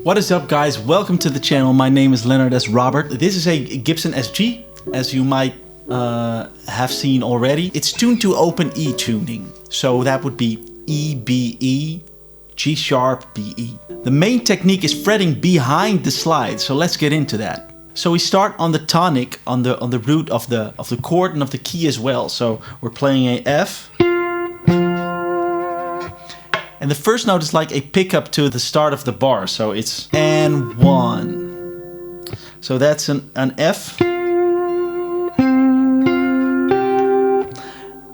What is up, guys? Welcome to the channel. My name is Leonard S. Robert. This is a Gibson SG, as you might have seen already. It's tuned to open E tuning, so that would be E, B, E, G sharp, B, E. The main technique is fretting behind the slide, so let's get into that. So we start on the tonic, on the root of the chord and of the key as well. So we're playing a F. And the first note is like a pickup to the start of the bar. So it's and one. So that's an F.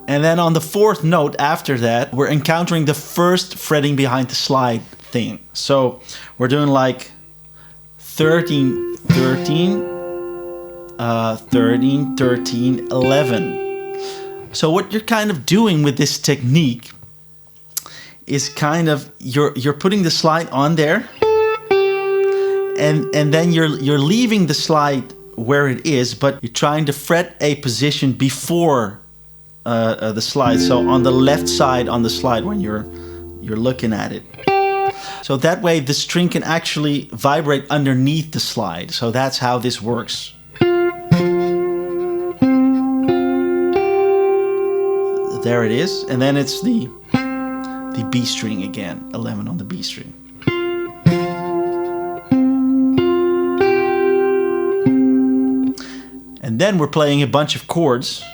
And then on the fourth note after that, we're encountering the first fretting behind the slide thing. So we're doing like 13, 13, 13, 13, 11. So what you're kind of doing with this technique is kind of you're putting the slide on there, and then you're leaving the slide where it is, but you're trying to fret a position before the slide. So on the left side on the slide when you're looking at it. So that way the string can actually vibrate underneath the slide. So that's how this works. There it is, and then it's the B string again, 11 on the B string. And then we're playing a bunch of chords.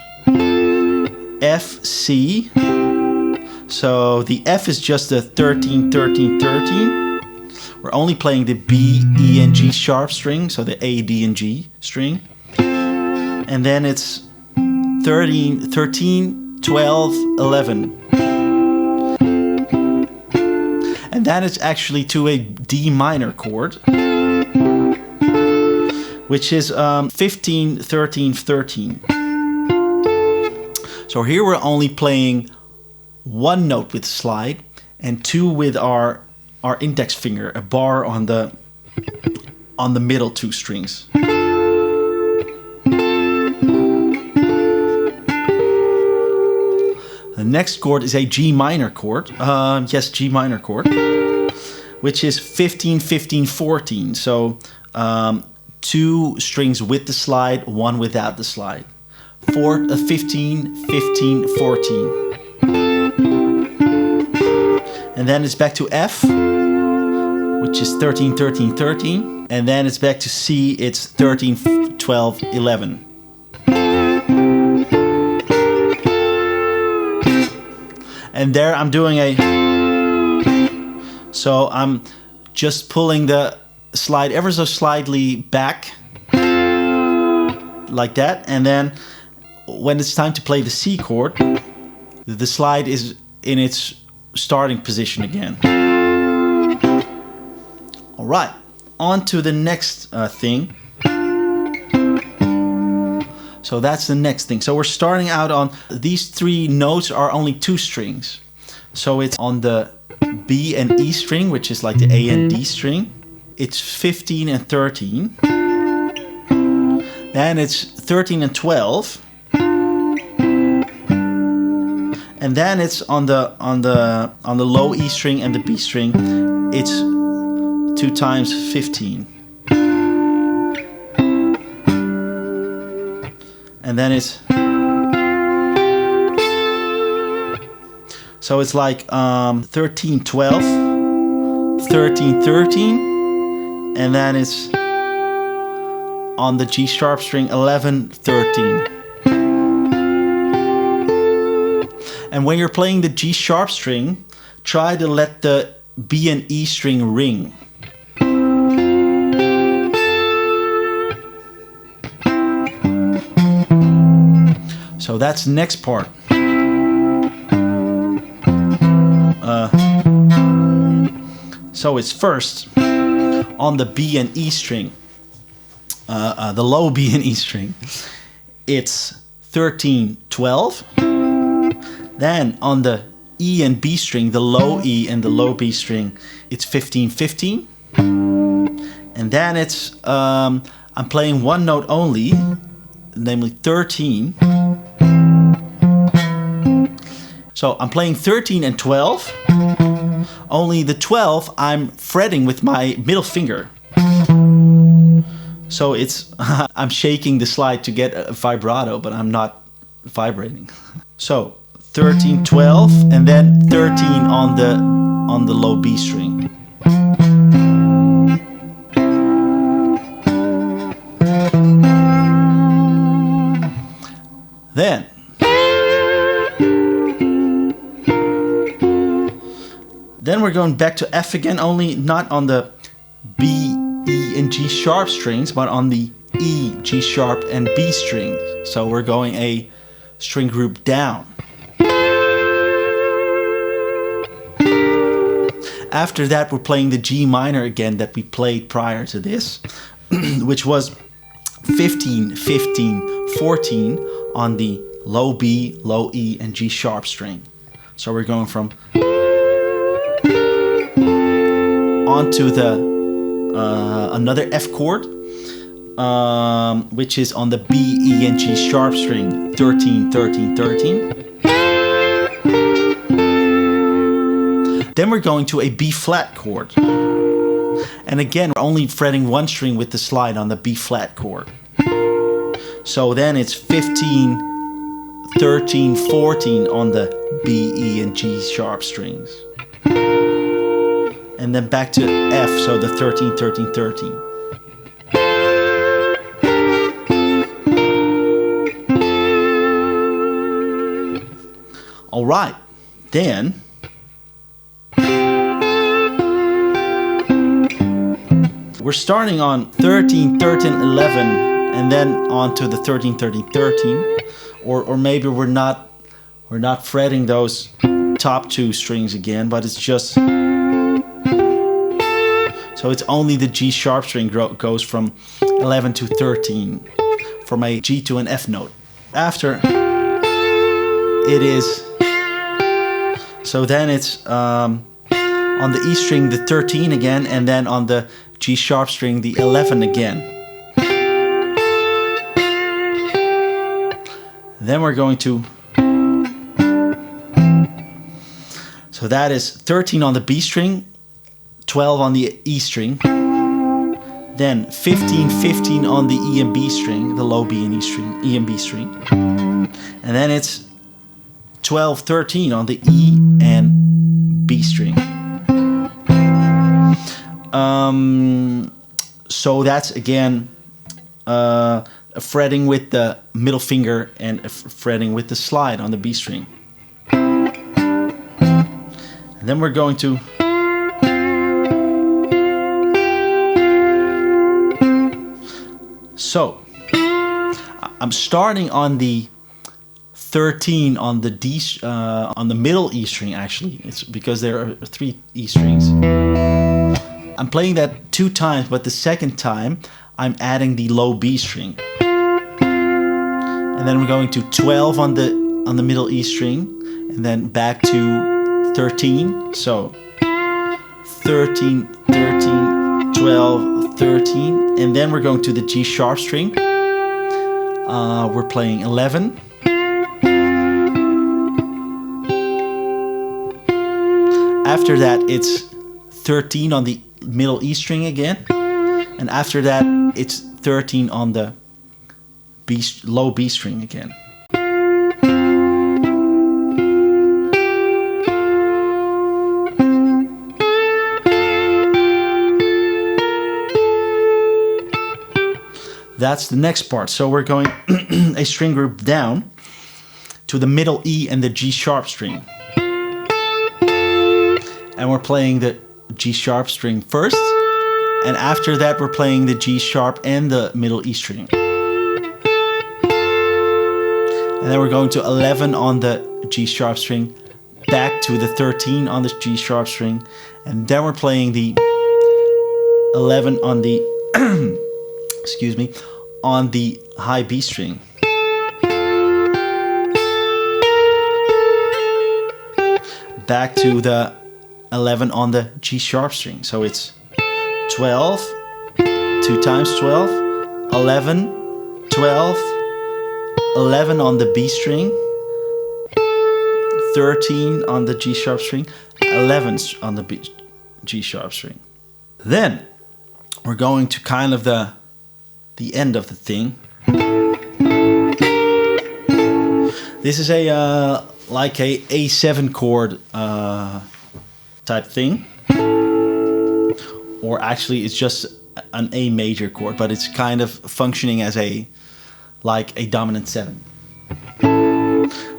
F, C. So the F is just the 13, 13, 13. We're only playing the B, E, and G sharp string, so the A, D, and G string. And then it's 13, 13, 12, 11. And that is actually to a D minor chord, which is 15, 13, 13. So here we're only playing one note with the slide and two with our index finger, a bar on the middle two strings. The next chord is a G minor chord. Yes, G minor chord, which is 15, 15, 14. So two strings with the slide, one without the slide. 15, 15, 14. And then it's back to F, which is 13, 13, 13. And then it's back to C, it's 13, 12, 11. And there I'm doing so I'm just pulling the slide ever so slightly back, like that. And then when it's time to play the C chord, the slide is in its starting position again. All right, on to the next thing. So that's the next thing. So we're starting out on these three notes are only two strings. So it's on the B and E string, which is like the A and D string. It's 15 and 13. Then it's 13 and 12. And then it's on the low E string and the B string. It's 2 times 15. And then it's so it's like 13, 12, 13, 13, and then it's on the G sharp string 11, 13. And when you're playing the G sharp string, try to let the B and E string ring. So that's the next part. So it's first on the B and E string, the low B and E string, it's 13, 12. Then on the E and B string, the low E and the low B string, it's 15, 15. And then it's, I'm playing one note only, namely 13. So I'm playing 13 and 12. Only the 12 I'm fretting with my middle finger. So it's I'm shaking the slide to get a vibrato, but I'm not vibrating. So 13, 12, and then 13 on the low B string. Then we're going back to F again, only not on the B, E, and G sharp strings, but on the E, G sharp, and B strings. So we're going a string group down. After that, we're playing the G minor again that we played prior to this, which was 15, 15, 14 on the low B, low E, and G sharp string. So we're going from onto the another F chord, which is on the B, E, and G sharp string, 13, 13, 13. Then we're going to a B flat chord. And again, we're only fretting one string with the slide on the B flat chord. So then it's 15, 13, 14 on the B, E, and G sharp strings. And then back to F, so the 13, 13, 13. All right, then we're starting on 13, 13, 11, and then on to the 13, 13, 13. Or maybe we're not fretting those top two strings again, but it's just, so it's only the G sharp string goes from 11 to 13, from a G to an F note. After it is, so then it's on the E string the 13 again, and then on the G sharp string the 11 again. Then we're going to, so that is 13 on the B string, 12 on the E string, then 15, 15 on the E and B string, the low B and E string, E and B string, and then it's 12, 13 on the E and B string. So that's again fretting with the middle finger and fretting with the slide on the B string. And then we're going to, so I'm starting on the 13 on the D, on the middle E string. Actually, it's because there are 3 E strings. I'm playing that 2 times, but the second time I'm adding the low B string. And then we're going to 12 on the middle E string, and then back to 13. So 13, 13, 12, 13, and then we're going to the G sharp string. We're playing 11. After that, it's 13 on the middle E string again, and after that it's 13 on the low B string again. That's the next part. So we're going a string group down to the middle E and the G sharp string, and we're playing the G sharp string first, and after that we're playing the G sharp and the middle E string, and then we're going to 11 on the G sharp string, back to the 13 on the G sharp string, and then we're playing the 11 on the excuse me, on the high B string. Back to the 11 on the G sharp string. So it's 12, 2 times 12, 11, 12, 11 on the B string, 13 on the G sharp string, 11 on the G sharp string. Then we're going to kind of the end of the thing. This is a like a A7 chord type thing, or actually it's just an A major chord, but it's kind of functioning as like a dominant 7.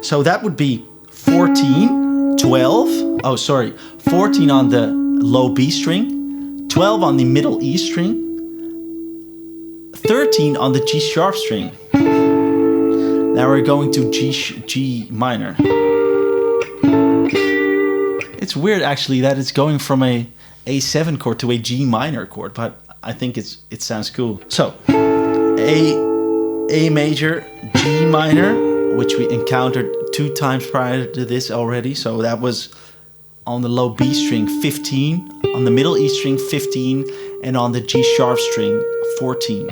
So that would be 14, 12, 14 on the low B string, 12 on the middle E string, 13 on the G sharp string. Now we're going to G minor. It's weird actually that it's going from a A7 chord to a G minor chord, but I think it sounds cool. So A major, G minor, which we encountered 2 times prior to this already. So that was on the low B string 15, on the middle E string 15, and on the G sharp string 14.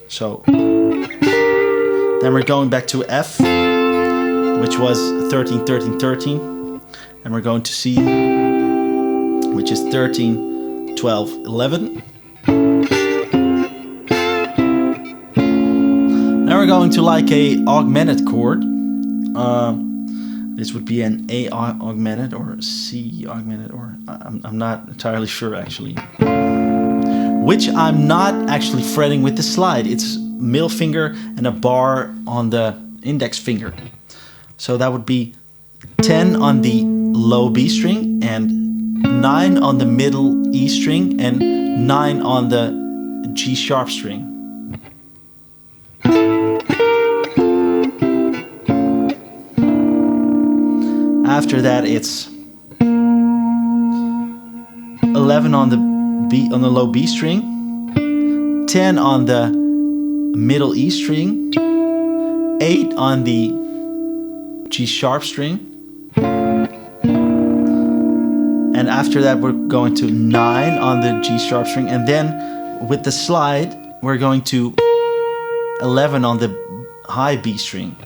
So then we're going back to F, which was 13, 13, 13. And we're going to C, which is 13, 12, 11. Now we're going to like a augmented chord. This would be an A augmented or C augmented, or I'm not entirely sure actually. Which I'm not actually fretting with the slide. It's middle finger and a bar on the index finger. So that would be 10 on the low B string and 9 on the middle E string and 9 on the G sharp string. After that it's 11 on the low B string, 10 on the middle E string, 8 on the G sharp string, and after that we're going to 9 on the G sharp string, and then with the slide we're going to 11 on the high B string.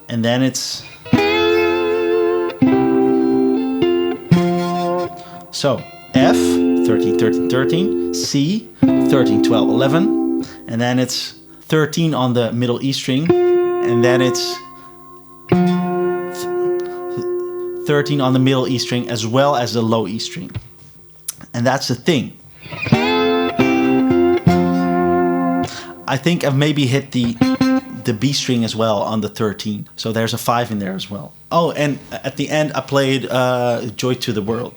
And then it's so F 13, 13, 13, C 13, 12, 11, and then it's 13 on the middle E string, and then it's 13 on the middle E string as well as the low E string. And that's the thing. I think I've maybe hit the B string as well on the 13. So there's a 5 in there as well. Oh, and at the end I played Joy to the World,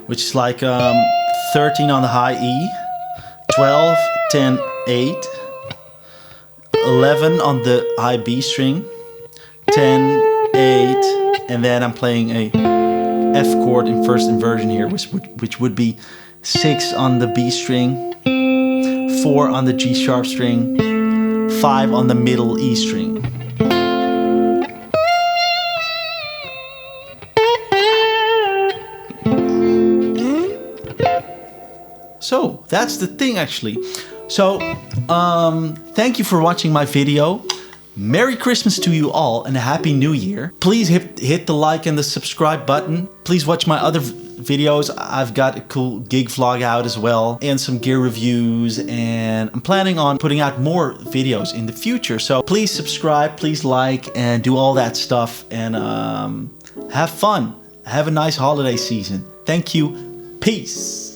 which is like 13 on the high E, 12, 10, 8, 11 on the high B string, 10, 8, and then I'm playing a F chord in first inversion here, which would be 6 on the B string, 4 on the G sharp string, 5 on the middle E string. So that's the thing actually. So thank you for watching my video. Merry Christmas to you all and a Happy New Year. Please hit the like and the subscribe button. Please watch my other videos. I've got a cool gig vlog out as well and some gear reviews, and I'm planning on putting out more videos in the future. So please subscribe, please like, and do all that stuff, and have fun. Have a nice holiday season. Thank you. Peace.